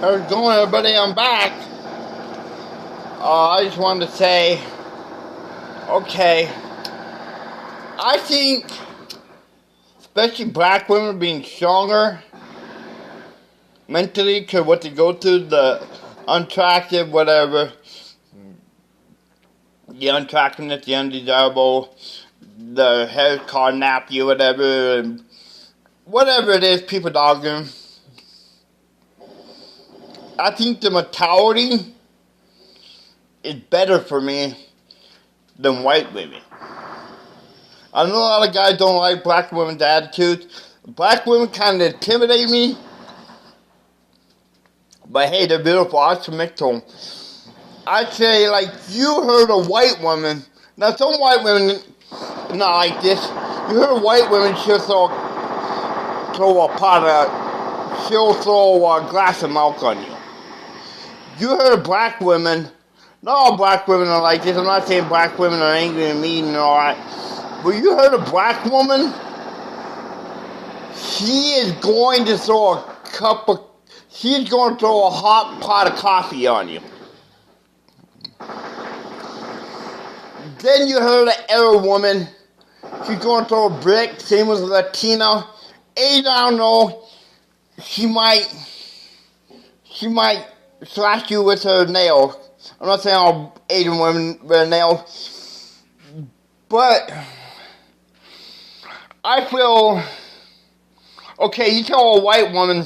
How's it going, everybody? I'm back. I just wanted to say, okay, I think, especially black women being stronger mentally because what they go through, the unattractive, whatever, the unattractiveness, the undesirable, the hair called nappy, whatever, and whatever it is, people dogging. I think the mentality is better for me than white women. I know a lot of guys don't like black women's attitudes. Black women kind of intimidate me. But hey, they're beautiful. I submit to them. I'd say, like, you heard a white woman. Now, some white women not like this. You heard a white woman, she'll throw a glass of milk on you. You heard black women, not all black women are like this. I'm not saying black women are angry and mean and all that. But you heard a black woman, she is going to throw a hot pot of coffee on you. Then you heard an Arab woman, she's going to throw a brick, same as Latina. I don't know, she might slash you with her nails. I'm not saying all Asian women wear nails, but I feel, okay, you tell a white woman,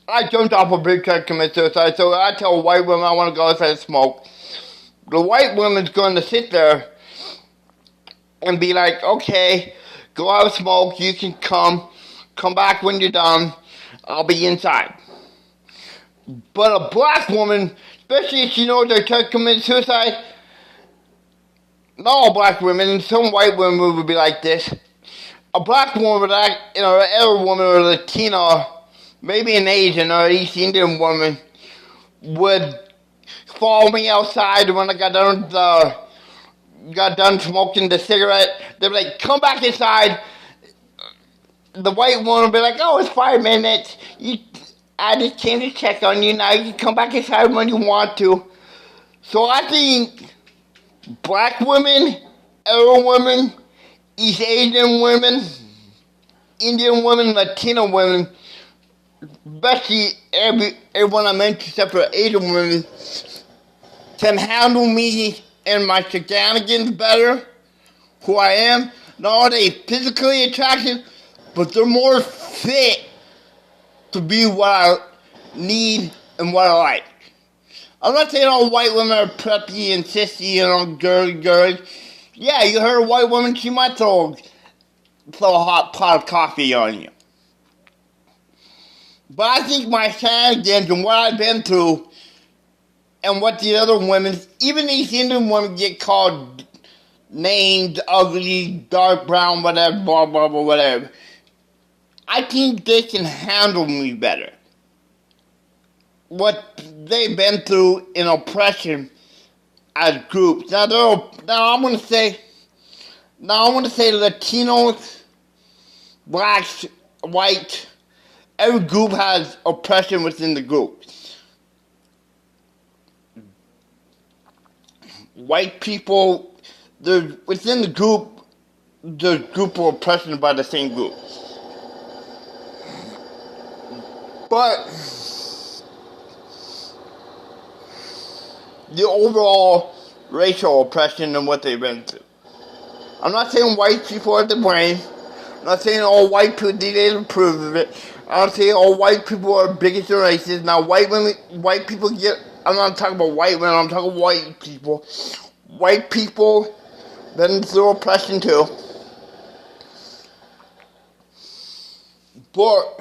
I jumped off a bridge trying to commit suicide, so I tell a white woman I want to go outside and smoke. The white woman's going to sit there and be like, okay, go out and smoke, you can come back when you're done, I'll be inside. But a black woman, especially if she knows they're trying to commit suicide, not all black women, some white women would be like this. A black woman would act, an Arab woman or a Latina, maybe an Asian or East Indian woman, would follow me outside when I got done smoking the cigarette. They'd be like, come back inside. The white woman would be like, oh, it's 5 minutes. I just came to check on you. Now you can come back inside when you want to. So I think black women, Arab women, East Asian women, Indian women, Latino women, especially everyone I mentioned except for Asian women, can handle me and my shenanigans better, who I am. Not are they physically attractive, but they're more fit to be what I need and what I like. I'm not saying all white women are preppy and sissy and all girly. Yeah, you heard a white woman, she might throw a hot pot of coffee on you. But I think my shenanigans and what I've been through and what the other women, even these Indian women get called names, ugly, dark brown, whatever, blah, blah, blah, whatever. I think they can handle me better. What they've been through in oppression as groups. Now I'm gonna say Latinos, blacks, white, every group has oppression within the group. White people, within the group, there's group of oppression by the same group. But the overall racial oppression and what they've been through. I'm not saying white people are to blame. I'm not saying all white people didn't approve of it. I'm not saying all white people are bigots or racist. Now white people get, I'm not talking about white women, I'm talking white people. White people been through oppression too. But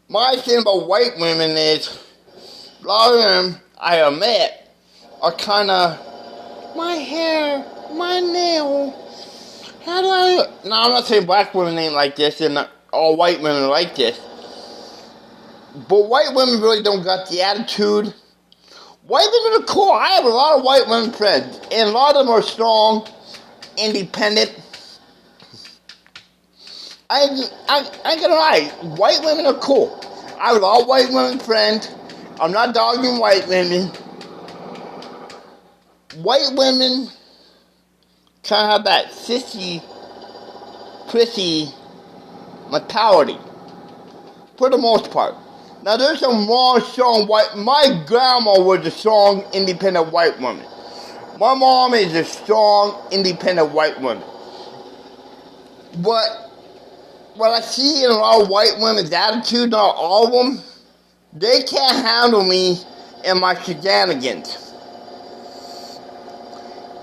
my thing about white women is, a lot of them, I admit, are kind of, my hair, my nail, how do I... Now, I'm not saying black women ain't like this, and all white women are like this. But white women really don't got the attitude. White women are cool. I have a lot of white women friends, and a lot of them are strong, independent. I ain't gonna lie, white women are cool. I have a lot of white women friends. I'm not dogging white women. White women kind of have that sissy, prissy mentality, for the most part. Now, there's some wrong, strong white. My grandma was a strong, independent white woman. My mom is a strong, independent white woman. But what I see in a lot of white women's attitude, not all of them, they can't handle me and my shenanigans.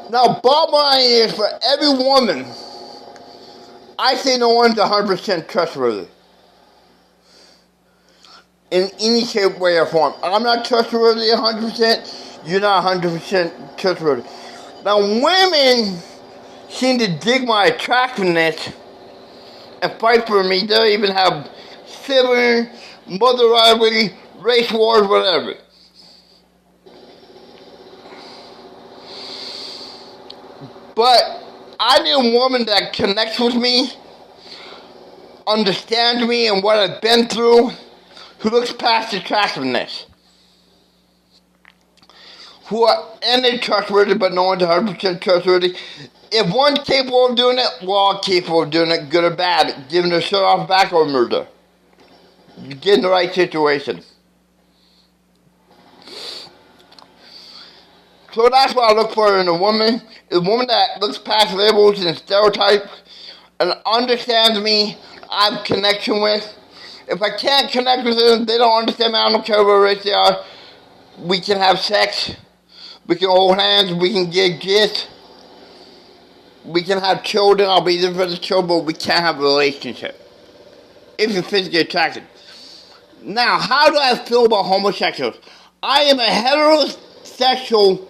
Now, bottom line is, for every woman, I say no one's 100% trustworthy. In any shape, way, or form. I'm not trustworthy 100%. You're not 100% trustworthy. Now, women seem to dig my attractiveness and fight for me. They'll even have sibling, mother rivalry, race wars, whatever. But I need a woman that connects with me, understands me and what I've been through, who looks past attractiveness. Who are, and they're trustworthy, but no one's 100% trustworthy. If one's capable of doing it, we're all capable of doing it, good or bad. Giving their shirt off back or murder. You get in the right situation. So that's what I look for in a woman. A woman that looks past labels and stereotypes and understands me, I have connection with. If I can't connect with them, they don't understand me, I don't care what race they are. We can have sex. We can hold hands. We can get gifts. We can have children. I'll be there for the children, but we can't have a relationship. If you're physically attracted. Now, how do I feel about homosexuals? I am a heterosexual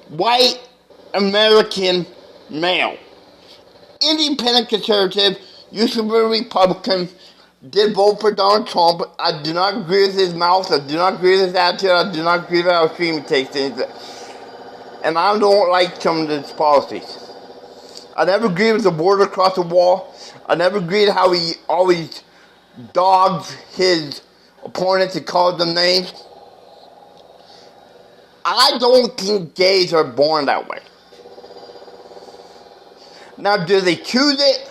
white American male. Independent conservative, used to be a Republican, did vote for Donald Trump. I do not agree with his mouth, I do not agree with his attitude, I do not agree with how extreme he takes things. And I don't like some of his policies. I never agree with the border across the wall. I never agreed how he always dogs his opponents and calls them names. I don't think gays are born that way. Now, do they choose it?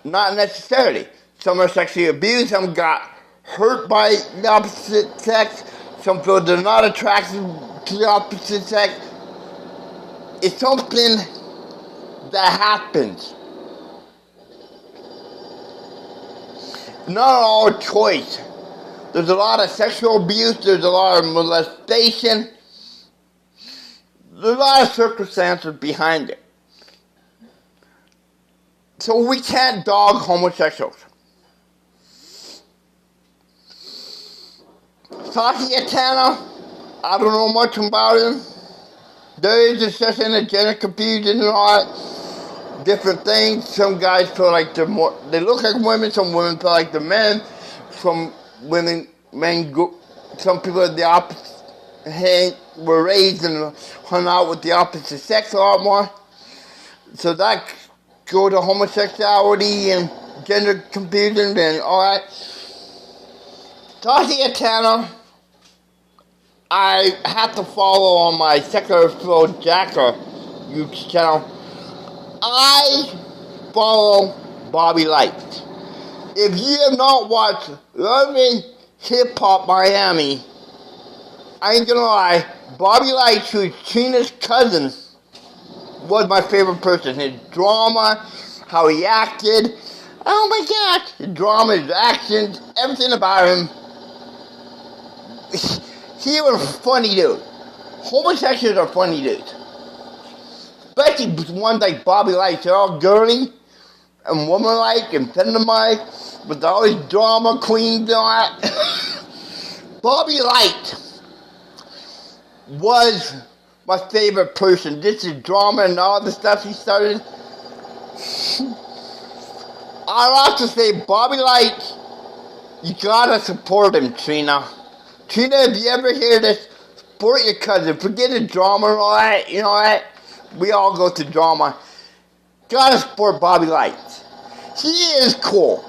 Not necessarily. Some are sexually abused, some got hurt by the opposite sex, some feel they're not attracted to the opposite sex. It's something that happens. Not all choice. There's a lot of sexual abuse, there's a lot of molestation, there's a lot of circumstances behind it. So we can't dog homosexuals. Satya Tanna, I don't know much about him. There is such an gender confusion and all that. Different things. Some guys feel like they're more, they look like women, some women feel like they're men. Some men go, some people are the opposite, were raised and hung out with the opposite sex a lot more. So that go to homosexuality and gender confusion and all that. Satya Tanna, I have to follow on my Secular Phil Jacker YouTube channel. I follow Bobby Light. If you have not watched Loving Hip Hop Miami, I ain't gonna lie, Bobby Light, who's Trina's cousin, was my favorite person. His drama, how he acted, oh my gosh, his drama, his actions, everything about him. He was a funny dude. Homosexuals are funny dudes. Especially ones like Bobby Light. They're all girly and woman-like and feminine with all these drama queens and all that. Bobby Light was my favorite person. This is drama and all the stuff he started. I'd have to say, Bobby Light, you gotta support him, Trina. Trina, if you ever hear this, support your cousin. Forget the drama and all that, you know that? We all go through drama. Gotta support Bobby Light. He is cool.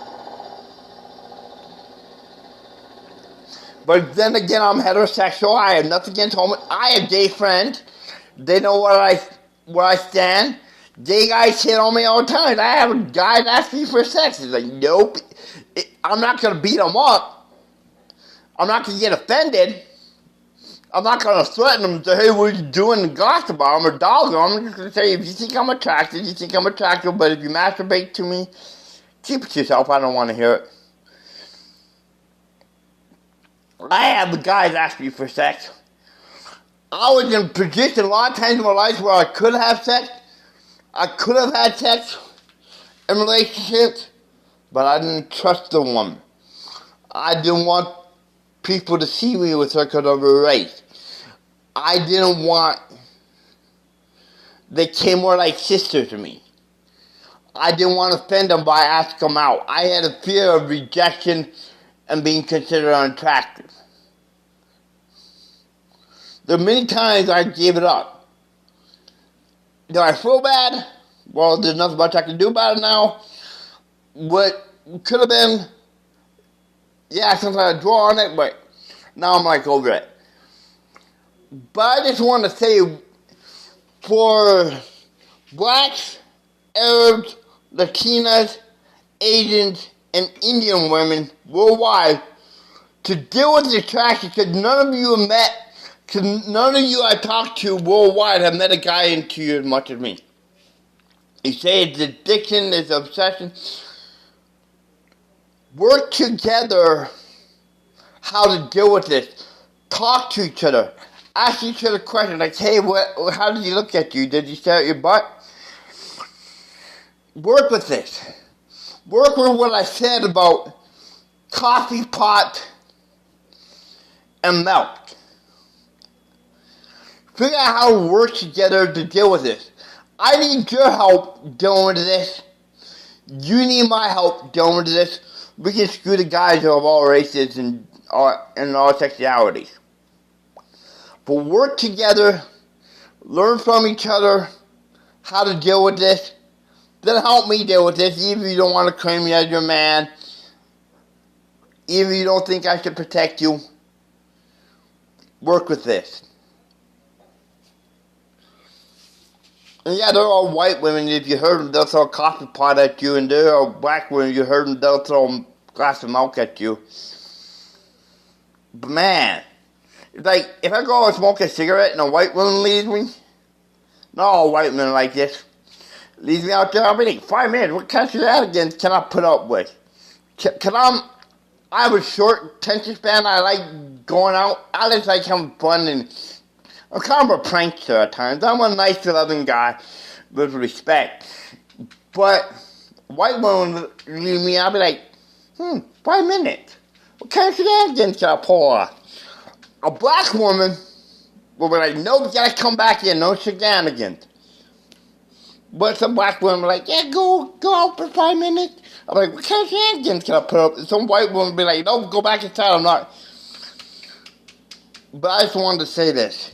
But then again, I'm heterosexual. I have nothing against homo. I have gay friends. They know where I stand. Gay guys hit on me all the time. I have guys ask me for sex. It's like, nope. I'm not going to beat them up. I'm not going to get offended. I'm not going to threaten them and say, hey, what are you doing, and gossip about them or dog them. I'm just going to say, if you think I'm attractive, you think I'm attractive, but if you masturbate to me, keep it to yourself. I don't want to hear it. I have the guys ask me for sex. I was in a position a lot of times in my life where I could have sex. I could have had sex in relationships, but I didn't trust the woman. I didn't want people to see me with her because of her race. I didn't want... They came more like sisters to me. I didn't want to offend them by asking them out. I had a fear of rejection and being considered unattractive. There are many times I gave it up. Do I feel bad? Well, there's nothing much I can do about it now. What could have been, yeah, sometimes I draw on it, but now I'm like over it. But I just want to say, for blacks, Arabs, Latinas, Asians, and Indian women worldwide to deal with this attraction, because none of you have met, because none of you I talked to worldwide have met a guy into you as much as me. You say it's addiction, it's obsession. Work together how to deal with this. Talk to each other. Ask each other questions like, hey, how did he look at you? Did he stare at your butt? Work with this. Work with what I said about coffee pot and milk. Figure out how to work together to deal with this. I need your help dealing with this. You need my help dealing with this. We can screw the guys of all races and all sexualities. But work together, learn from each other how to deal with this. Then help me deal with this, even if you don't want to claim me as your man. Even if you don't think I should protect you. Work with this. And yeah, there are white women, if you hurt them, they'll throw a coffee pot at you. And there are black women, if you hurt them, they'll throw a glass of milk at you. But man, it's like, if I go and smoke a cigarette and a white woman leaves me, not all white men are like this, leaves me out there, I'll be like, 5 minutes, what kind of shenanigans can I put up with? I have a short attention span, I like going out, I just like having fun, and I'm kind of a prankster at times. I'm a nice, loving guy with respect. But white woman leave me, I'll be like, 5 minutes. What kind of shenanigans can I pull off? A black woman will be like, nope, you gotta come back in, no shenanigans. But some black women are like, yeah, go out for 5 minutes. I'm like, what kind of shenanigans can I put up? And some white woman will be like, nope, go back inside, I'm not. But I just wanted to say this.